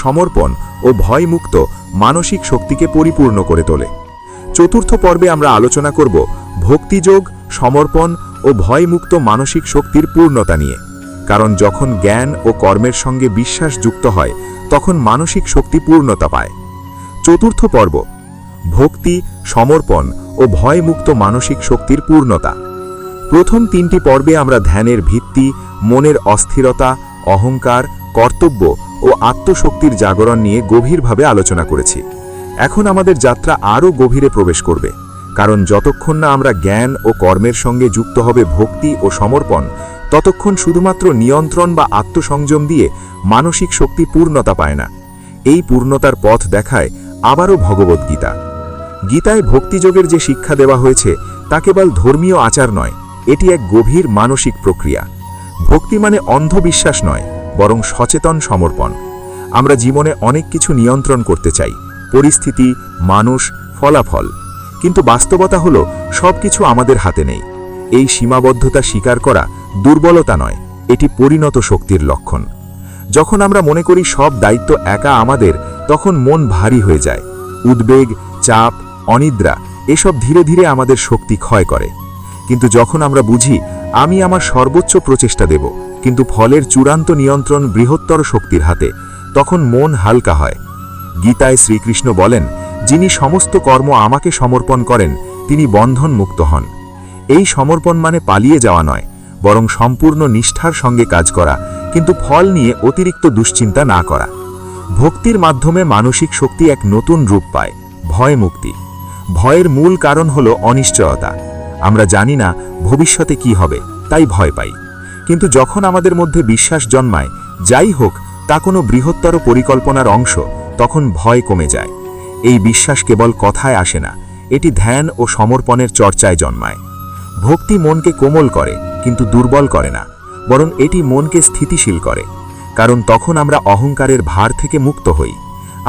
সমর্পণ ও ভয়মুক্ত মানসিক শক্তিকে পরিপূর্ণ করে তোলে। চতুর্থ পর্বে আমরা আলোচনা করব ভক্তিযোগ, সমর্পণ ও ভয়মুক্ত মানসিক শক্তির পূর্ণতা নিয়ে। কারণ যখন জ্ঞান ও কর্মের সঙ্গে বিশ্বাস যুক্ত হয় তখন মানসিক শক্তি পূর্ণতা পায়। চতুর্থ পর্ব, ভক্তি, সমর্পণ ও ভয়মুক্ত মানসিক শক্তির পূর্ণতা। প্রথম তিনটি পর্বে আমরা ধ্যানের ভিত্তি, মনের অস্থিরতা, অহংকার, কর্তব্য ও আত্মশক্তির জাগরণ নিয়ে গভীরভাবে আলোচনা করেছি। এখন আমাদের যাত্রা আরও গভীরে প্রবেশ করবে, কারণ যতক্ষণ না আমরা জ্ঞান ও কর্মের সঙ্গে যুক্ত হবে ভক্তি ও সমর্পণ, ততক্ষণ শুধুমাত্র নিয়ন্ত্রণ বা আত্মসংযম দিয়ে মানসিক শক্তি পূর্ণতা পায় না। এই পূর্ণতার পথ দেখায় আবারও ভগবদ্গীতা। গীতায় ভক্তিযোগের যে শিক্ষা দেওয়া হয়েছে তা কেবল ধর্মীয় আচার নয়, এটি এক গভীর মানসিক প্রক্রিয়া। ভক্তি মানে অন্ধবিশ্বাস নয়, বরং সচেতন সমর্পণ। আমরা জীবনে অনেক কিছু নিয়ন্ত্রণ করতে চাই, পরিস্থিতি, মানুষ, ফলাফল, কিন্তু বাস্তবতা হলো সবকিছু আমাদের হাতে নেই। এই সীমাবদ্ধতা স্বীকার করা দুর্বলতা নয়, এটি পরিণত শক্তির লক্ষণ। যখন আমরা মনে করি সব দায়িত্ব একা আমাদের, তখন মন ভারী হয়ে যায়। উদ্বেগ, চাপ, অনিদ্রা এসব ধীরে ধীরে আমাদের শক্তি ক্ষয় করে। কিন্তু যখন আমরা বুঝি আমি আমার সর্বোচ্চ প্রচেষ্টা দেব, কিন্তু ফলের চূড়ান্ত নিয়ন্ত্রণ বৃহত্তর শক্তির হাতে, তখন মন হালকা হয়। গীতায় শ্রীকৃষ্ণ বলেন, যিনি সমস্ত কর্ম আমাকে সমর্পণ করেন তিনি বন্ধন মুক্ত হন। এই সমর্পণ মানে পালিয়ে যাওয়া নয়, বরং সম্পূর্ণ নিষ্ঠার সঙ্গে কাজ করা, কিন্তু ফল নিয়ে অতিরিক্ত দুশ্চিন্তা না করা। ভক্তির মাধ্যমে মানসিক শক্তি এক নতুন রূপ পায়, ভয়মুক্তি। ভয়ের মূল কারণ হলো অনিশ্চয়তা। আমরা জানি না ভবিষ্যতে কি হবে, তাই ভয় পাই। কিন্তু যখন আমাদের মধ্যে বিশ্বাস জন্মায়, যাই হোক তা কোনো বৃহত্তর পরিকল্পনার অংশ, তখন ভয় কমে যায়। এই বিশ্বাস কেবল কথায় আসে না, এটি ধ্যান ও সমর্পণের চর্চায় জন্মায়। ভক্তি মনকে কোমল করে, কিন্তু দুর্বল করে না, বরং এটি মনকে স্থিতিশীল করে। কারণ তখন আমরা অহংকারের ভার থেকে মুক্ত হই।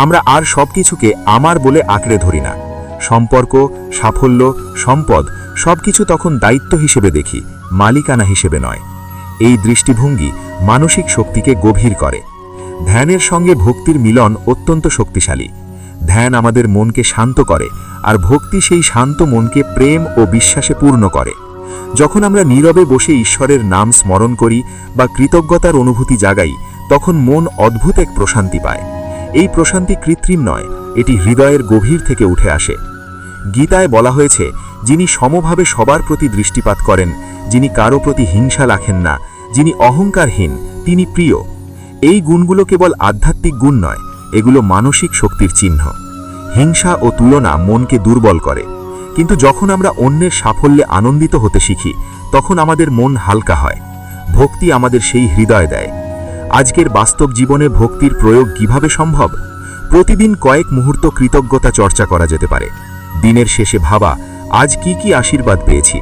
আমরা আর সবকিছুকে আমার বলে আঁকড়ে ধরি না। সম্পর্ক, সাফল্য, সম্পদ সবকিছু তখন দায়িত্ব হিসেবে দেখি, মালিকানা হিসেবে নয়। এই দৃষ্টিভঙ্গি মানসিক শক্তিকে গভীর করে। ধ্যানের সঙ্গে ভক্তির মিলন অত্যন্ত শক্তিশালী। ধ্যান আমাদের মনকে শান্ত করে, আর ভক্তি সেই শান্ত মনকে প্রেম ও বিশ্বাসে পূর্ণ করে। যখন আমরা নীরবে বসে ঈশ্বরের নাম স্মরণ করি বা কৃতজ্ঞতার অনুভূতি জাগাই, তখন মন অদ্ভুত এক প্রশান্তি পায়। এই প্রশান্তি কৃত্রিম নয়, এটি হৃদয়ের গভীর থেকে উঠে আসে। গীতায় বলা হয়েছে, যিনি সমভাবে সবার প্রতি দৃষ্টিপাত করেন, যিনি কারো প্রতি হিংসা রাখেন না, যিনি অহংকারহীন, তিনি প্রিয়। এই গুণগুলো কেবল আধ্যাত্মিক গুণ নয়, এগুলো মানসিক শক্তির চিহ্ন। হিংসা ও তুলনা মনকে দুর্বল করে, কিন্তু যখন আমরা অন্যের সাফল্যে আনন্দিত হতে শিখি, তখন আমাদের মন হালকা হয়। ভক্তি আমাদের সেই হৃদয় দেয়। আজকের বাস্তব জীবনে ভক্তির প্রয়োগ কিভাবে সম্ভব? প্রতিদিন কয়েক মুহূর্ত কৃতজ্ঞতা চর্চা করা যেতে পারে। দিনের শেষে ভাবা, আজ কি কি আশীর্বাদ পেয়েছি।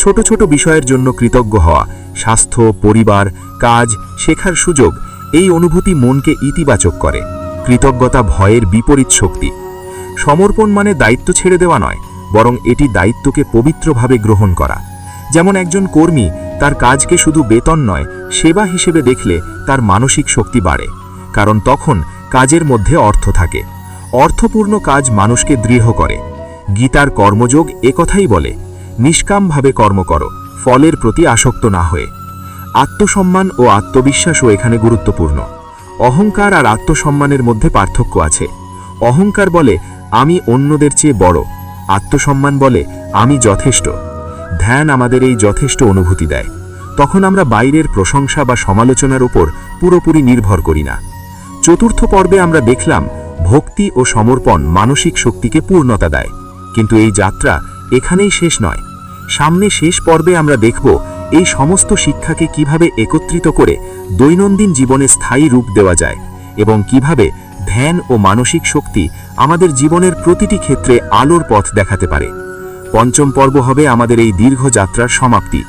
ছোট ছোট বিষয়ের জন্য কৃতজ্ঞ হওয়া, স্বাস্থ্য, পরিবার, কাজ, শেখার সুযোগ, এই অনুভূতি মনকে ইতিবাচক করে। কৃতজ্ঞতা ভয়ের বিপরীত শক্তি। সমর্পণ মানে দায়িত্ব ছেড়ে দেওয়া নয়, বরং এটি দায়িত্বকে পবিত্রভাবে গ্রহণ করা। যেমন একজন কর্মী তার কাজকে শুধু বেতন নয়, সেবা হিসেবে দেখলে তার মানসিক শক্তি বাড়ে, কারণ তখন কাজের মধ্যে অর্থ থাকে। অর্থপূর্ণ কাজ মানুষকে দৃঢ় করে। গীতার কর্মযোগ একথাই বলে, নিষ্কামভাবে কর্ম করো, ফলের প্রতি আসক্ত না হয়ে। আত্মসম্মান ও আত্মবিশ্বাসও এখানে গুরুত্বপূর্ণ। অহংকার আর আত্মসম্মানের মধ্যে পার্থক্য আছে। অহংকার বলে আমি অন্যদের চেয়ে বড়, আত্মসম্মান বলে আমি যথেষ্ট। ধ্যান আমাদের এই যথেষ্ট অনুভূতি দেয়। তখন আমরা বাইরের প্রশংসা বা সমালোচনার উপর পুরোপুরি নির্ভর করি না। চতুর্থ পর্বে আমরা দেখলাম ভক্তি ও সমর্পণ মানসিক শক্তিকে পূর্ণতা দেয়। কিন্তু এই যাত্রা এখানেই শেষ নয়। সামনে শেষ পর্বে আমরা দেখব এই সমস্ত শিক্ষাকে কিভাবে একত্রিত করে দৈনন্দিন জীবনে স্থায়ী রূপ দেওয়া যায়, এবং কিভাবে ধ্যান ও মানসিক শক্তি আমাদের জীবনের প্রতিটি ক্ষেত্রে আলোর পথ দেখাতে পারে। পঞ্চম পর্ব হবে আমাদের এই দীর্ঘ যাত্রার সমাপ্তি,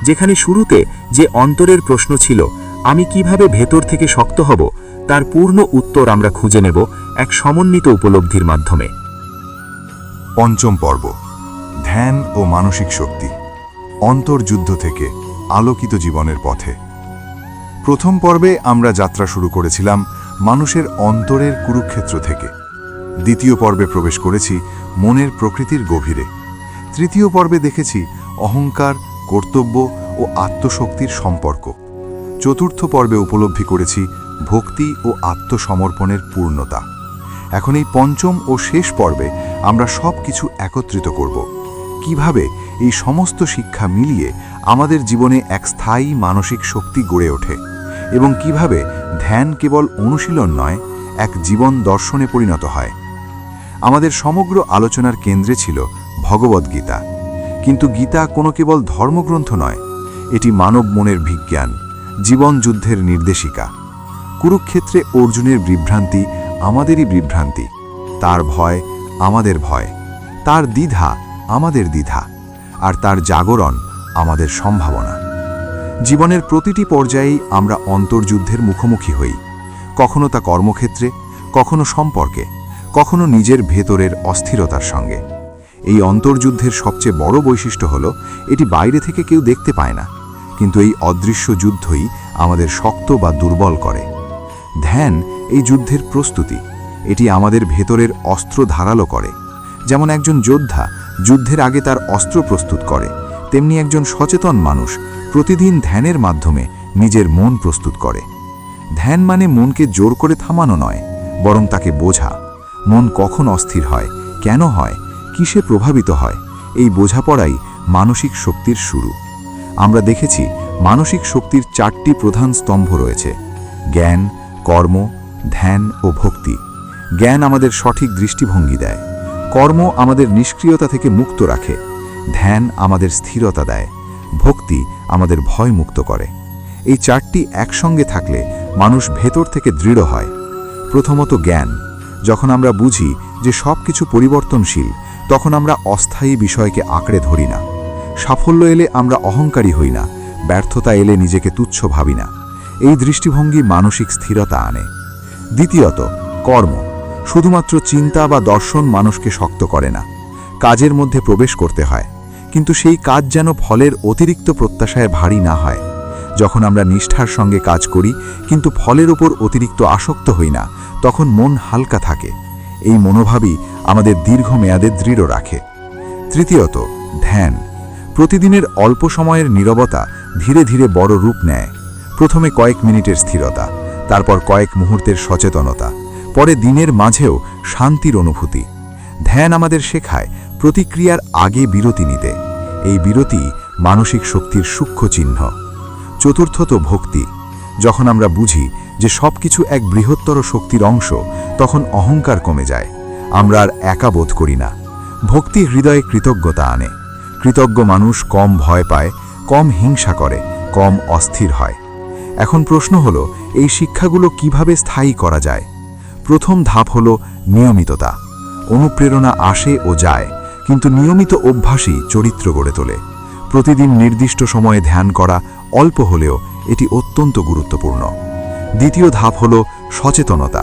যেখানে শুরুতে যে অন্তরের প্রশ্ন ছিল আমি কিভাবে ভেতর থেকে শক্ত হব, তার পূর্ণ উত্তর আমরা খুঁজে নেব এক সমন্বিত উপলব্ধির মাধ্যমে। পঞ্চম পর্ব, ধ্যান ও মানসিক শক্তি, অন্তর্যুদ্ধ থেকে আলোকিত জীবনের পথে। প্রথম পর্বে আমরা যাত্রা শুরু করেছিলাম মানুষের অন্তরের কুরুক্ষেত্র থেকে। দ্বিতীয় পর্বে প্রবেশ করেছি মনের প্রকৃতির গভীরে। তৃতীয় পর্বে দেখেছি অহংকার, কর্তব্য ও আত্মশক্তির সম্পর্ক। চতুর্থ পর্বে উপলব্ধি করেছি ভক্তি ও আত্মসমর্পণের পূর্ণতা। এখন এই পঞ্চম ও শেষ পর্বে আমরা সব কিছু একত্রিত করব। কিভাবে এই সমস্ত শিক্ষা মিলিয়ে আমাদের জীবনে এক স্থায়ী মানসিক শক্তি গড়ে ওঠে, এবং কিভাবে ধ্যান কেবল অনুশীলন নয়, এক জীবন দর্শনে পরিণত হয়। আমাদের সমগ্র আলোচনার কেন্দ্রে ছিল ভগবদ্গীতা। কিন্তু গীতা কোনো কেবল ধর্মগ্রন্থ নয়, এটি মানব মনের বিজ্ঞান, জীবন যুদ্ধের নির্দেশিকা। কুরুক্ষেত্রে অর্জুনের বিভ্রান্তি আমাদেরই বিভ্রান্তি, তার ভয় আমাদের ভয়, তার দ্বিধা আমাদের দ্বিধা, আর তার জাগরণ আমাদের সম্ভাবনা। জীবনের প্রতিটি পর্যায়েই আমরা অন্তর্যুদ্ধের মুখোমুখি হই, কখনো তা কর্মক্ষেত্রে, কখনো সম্পর্কে, কখনো নিজের ভেতরের অস্থিরতার সঙ্গে। এই অন্তর্যুদ্ধের সবচেয়ে বড় বৈশিষ্ট্য হল এটি বাইরে থেকে কেউ দেখতে পায় না, কিন্তু এই অদৃশ্য যুদ্ধই আমাদের শক্ত বা দুর্বল করে। ধ্যান এই যুদ্ধের প্রস্তুতি, এটি আমাদের ভেতরের অস্ত্র ধারালো করে। যেমন একজন যোদ্ধা যুদ্ধের আগে তার অস্ত্র প্রস্তুত করে, তেমনি একজন সচেতন মানুষ প্রতিদিন ধ্যানের মাধ্যমে নিজের মন প্রস্তুত করে। ধ্যান মানে মনকে জোর করে থামানো নয়, বরং তাকে বোঝা। মন কখন অস্থির হয়, কেন হয়, কিসে প্রভাবিত হয়, এই বোঝাপড়াই মানসিক শক্তির শুরু। আমরা দেখেছি মানসিক শক্তির 4টি প্রধান স্তম্ভ রয়েছে: জ্ঞান, কর্ম, ধ্যান ও ভক্তি। জ্ঞান আমাদের সঠিক দৃষ্টিভঙ্গি দেয়, কর্ম আমাদের নিষ্ক্রিয়তা থেকে মুক্ত রাখে, ধ্যান আমাদের স্থিরতা দেয়, ভক্তি আমাদের ভয় মুক্ত করে। এই 4টি একসঙ্গে থাকলে মানুষ ভেতর থেকে দৃঢ় হয়। প্রথমত জ্ঞান। যখন আমরা বুঝি যে সব কিছু পরিবর্তনশীল, তখন আমরা অস্থায়ী বিষয়কে আঁকড়ে ধরি না। সাফল্য এলে আমরা অহংকারী হই না, ব্যর্থতা এলে নিজেকে তুচ্ছ ভাবি না। এই দৃষ্টিভঙ্গি মানসিক স্থিরতা আনে। দ্বিতীয়ত কর্ম। শুধুমাত্র চিন্তা বা দর্শন মানুষকে শক্ত করে না। কাজের মধ্যে প্রবেশ করতে হয়, কিন্তু সেই কাজ যেন ফলের অতিরিক্ত প্রত্যাশায় ভারী না হয়। যখন আমরা নিষ্ঠার সঙ্গে কাজ করি কিন্তু ফলের উপর অতিরিক্ত আসক্ত হই না, তখন মন হালকা থাকে। এই মনোভাবই আমাদের দীর্ঘমেয়াদে দৃঢ় রাখে। তৃতীয়ত ধ্যান। প্রতিদিনের অল্প সময়ের নীরবতা ধীরে ধীরে বড় রূপ নেয়। প্রথমে কয়েক মিনিটের স্থিরতা, তারপর কয়েক মুহূর্তের সচেতনতা, পরে দিনের মাঝেও শান্তির অনুভূতি। ধ্যান আমাদের শেখায় প্রতিক্রিয়ার আগে বিরতি নিতে। এই বিরতি মানসিক শক্তির সূক্ষ্ম চিহ্ন। চতুর্থত ভক্তি। যখন আমরা বুঝি যে সব কিছু এক বৃহত্তর শক্তির অংশ, তখন অহংকার কমে যায়, আমরা আর একা বোধ করি না। ভক্তি হৃদয়ে কৃতজ্ঞতা আনে। কৃতজ্ঞ মানুষ কম ভয় পায়, কম হিংসা করে, কম অস্থির হয়। এখন প্রশ্ন হলো, এই শিক্ষাগুলো কিভাবে স্থায়ী করা যায়? প্রথম ধাপ হলো নিয়মিততা। অনুপ্রেরণা আসে ও যায়, কিন্তু নিয়মিত অভ্যাসই চরিত্র গড়ে তোলে। প্রতিদিন নির্দিষ্ট সময়ে ধ্যান করা, অল্প হলেও এটি অত্যন্ত গুরুত্বপূর্ণ। দ্বিতীয় ধাপ হলো সচেতনতা।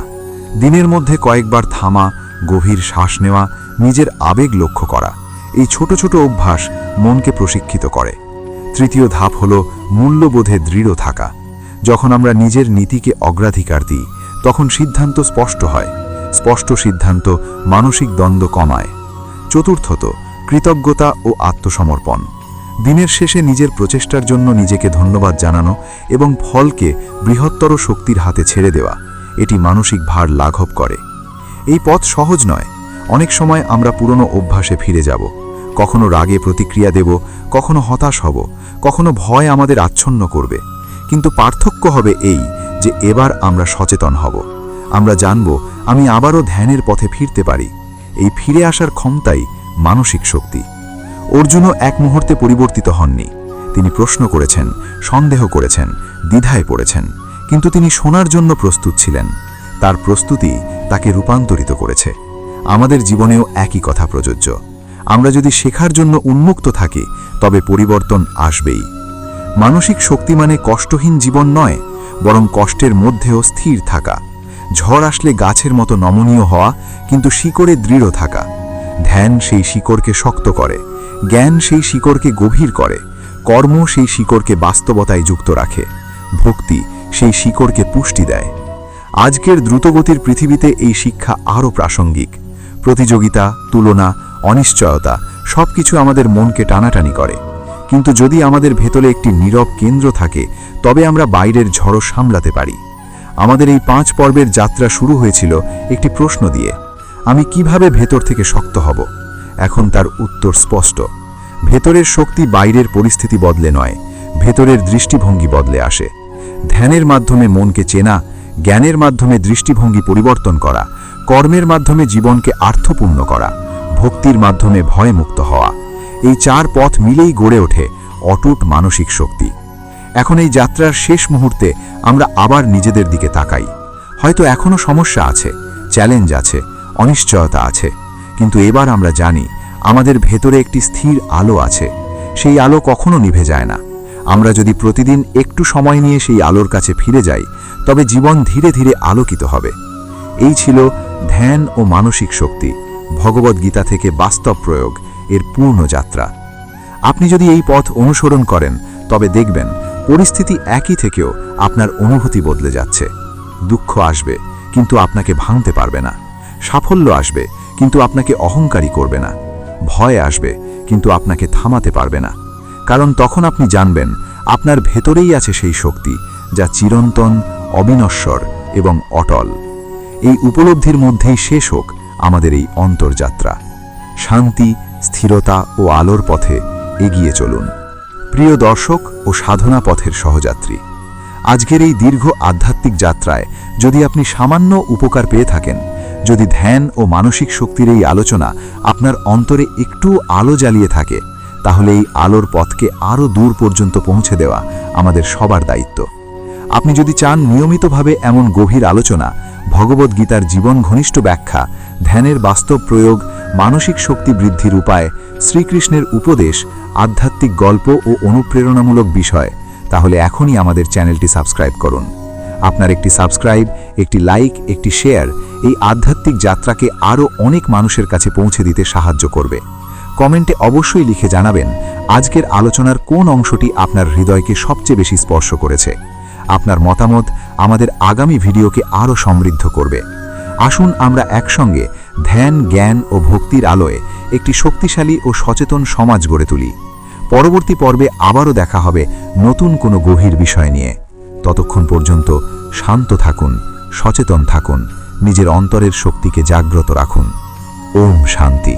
দিনের মধ্যে কয়েকবার থামা, গভীর শ্বাস নেওয়া, নিজের আবেগ লক্ষ্য করা। এই ছোট ছোট অভ্যাস মনকে প্রশিক্ষিত করে। তৃতীয় ধাপ হল মূল্যবোধে দৃঢ় থাকা। যখন আমরা নিজের নীতিকে অগ্রাধিকার দিই তখন সিদ্ধান্ত স্পষ্ট হয়। স্পষ্ট সিদ্ধান্ত মানসিক দ্বন্দ্ব কমায়। চতুর্থত, কৃতজ্ঞতা ও আত্মসমর্পণ। দিনের শেষে নিজের প্রচেষ্টার জন্য নিজেকে ধন্যবাদ জানানো এবং ফলকে বৃহত্তর শক্তির হাতে ছেড়ে দেওয়া, এটি মানসিক ভার লাঘব করে। এই পথ সহজ নয়। অনেক সময় আমরা পুরনো অভ্যাসে ফিরে যাব। কখনো রাগে প্রতিক্রিয়া দেব, কখনো হতাশ হব, কখনো ভয় আমাদের আচ্ছন্ন করবে। কিন্তু পার্থক্য হবে এই যে এবার আমরা সচেতন হব। আমরা জানব আমি আবারও ধ্যানের পথে ফিরতে পারি। এই ফিরে আসার ক্ষমতাই মানসিক শক্তি। অর্জুনও এক মুহূর্তে পরিবর্তিত হননি। তিনি প্রশ্ন করেছেন, সন্দেহ করেছেন, দ্বিধায় পড়েছেন, কিন্তু তিনি শোনার জন্য প্রস্তুত ছিলেন। তার প্রস্তুতি তাকে রূপান্তরিত করেছে। আমাদের জীবনেও একই কথা প্রযোজ্য। আমরা যদি শেখার জন্য উন্মুক্ত থাকি তবে পরিবর্তন আসবেই। মানসিক শক্তি মানে কষ্টহীন জীবন নয়, বরং কষ্টের মধ্যেও স্থির থাকা। ঝড় আসলে গাছের মতো নমনীয় হওয়া, কিন্তু শিকড়ে দৃঢ় থাকা। ধ্যান সেই শিকড়কে শক্ত করে, জ্ঞান সেই শিকড়কে গভীর করে, কর্ম সেই শিকড়কে বাস্তবতায় যুক্ত রাখে, ভক্তি সেই শিকড়কে পুষ্টি দেয়। আজকের দ্রুতগতির পৃথিবীতে এই শিক্ষা আরও প্রাসঙ্গিক। প্রতিযোগিতা, তুলনা, অনিশ্চয়তা সবকিছু আমাদের মনকে টানাটানি করে। কিন্তু যদি আমাদের ভেতরে একটি নীরব কেন্দ্র থাকে তবে আমরা বাইরের ঝড়ও সামলাতে পারি। আমাদের এই 5 পর্বের যাত্রা শুরু হয়েছিল একটি প্রশ্ন দিয়ে, আমি কিভাবে ভেতর থেকে শক্ত হব? এখন তার উত্তর স্পষ্ট। ভেতরের শক্তি বাইরের পরিস্থিতি বদলে নয়, ভেতরের দৃষ্টিভঙ্গি বদলে আসে। ধ্যানের মাধ্যমে মনকে চেনা, জ্ঞানের মাধ্যমে দৃষ্টিভঙ্গি পরিবর্তন করা, কর্মের মাধ্যমে জীবনকে অর্থপূর্ণ করা, ভক্তির মাধ্যমে ভয়মুক্ত হওয়া, এই 4 পথ মিলেই গড়ে ওঠে অটুট মানসিক শক্তি। এখন এই যাত্রার শেষ মুহূর্তে আমরা আবার নিজেদের দিকে তাকাই। হয়তো এখনও সমস্যা আছে, চ্যালেঞ্জ আছে, অনিশ্চয়তা আছে, কিন্তু এবার আমরা জানি আমাদের ভেতরে একটি স্থির আলো আছে। সেই আলো কখনো নিভে যায় না। আমরা যদি প্রতিদিন একটু সময় নিয়ে সেই আলোর কাছে ফিরে যাই তবে জীবন ধীরে ধীরে আলোকিত হবে। এই ছিল ধ্যান ও মানসিক শক্তি, ভগবদ্গীতা থেকে বাস্তব প্রয়োগ, এর পূর্ণ যাত্রা। আপনি যদি এই পথ অনুসরণ করেন তবে দেখবেন পরিস্থিতি একই থেকেও আপনার অনুভূতি বদলে যাচ্ছে। দুঃখ আসবে কিন্তু আপনাকে ভাঙতে পারবে না, সাফল্য আসবে কিন্তু আপনাকে অহংকারী করবে না, ভয় আসবে কিন্তু আপনাকে থামাতে পারবে না। কারণ তখন আপনি জানবেন আপনার ভেতরেই আছে সেই শক্তি যা চিরন্তন, অবিনশ্বর এবং অটল। এই উপলব্ধির মধ্যেই শেষ হোক আমাদের এই অন্তর্যাত্রা। শান্তি, স্থিরতা ও আলোর পথে এগিয়ে চলুন। প্রিয় দর্শক ও সাধনা পথের সহযাত্রী, আজকের এই দীর্ঘ আধ্যাত্মিক যাত্রায় যদি আপনি সামান্য উপকার পেয়ে থাকেন, যদি ধ্যান ও মানসিক শক্তির এই আলোচনা আপনার অন্তরে একটু আলো জ্বালিয়ে থাকে, তাহলে এই আলোর পথকে আরও দূর পর্যন্ত পৌঁছে দেওয়া আমাদের সবার দায়িত্ব। আপনি যদি চান নিয়মিতভাবে এমন গভীর আলোচনা, ভগবদ্গীতার জীবন ঘনিষ্ঠ ব্যাখ্যা, ধ্যানের বাস্তব প্রয়োগ, মানসিক শক্তি বৃদ্ধির উপায়, শ্রীকৃষ্ণের উপদেশ, আধ্যাত্মিক গল্প ও অনুপ্রেরণামূলক বিষয়, তাহলে এখনই আমাদের চ্যানেলটি সাবস্ক্রাইব করুন। আপনার একটি সাবস্ক্রাইব, একটি লাইক, একটি শেয়ার এই আধ্যাত্মিক যাত্রাকে আরও অনেক মানুষের কাছে পৌঁছে দিতে সাহায্য করবে। কমেন্টে অবশ্যই লিখে জানাবেন আজকের আলোচনার কোন অংশটি আপনার হৃদয়কে সবচেয়ে বেশি স্পর্শ করেছে। আপনার মতামত আমাদের আগামী ভিডিওকে আরও সমৃদ্ধ করবে। আসুন আমরা একসঙ্গে ধ্যান, জ্ঞান ও ভক্তির আলোয় একটি শক্তিশালী ও সচেতন সমাজ গড়ে তুলি। পরবর্তী পর্বে আবারও দেখা হবে নতুন কোনো গভীর বিষয় নিয়ে। ততক্ষণ পর্যন্ত শান্ত থাকুন, সচেতন থাকুন, নিজের অন্তরের শক্তিকে জাগ্রত রাখুন। ওম শান্তি।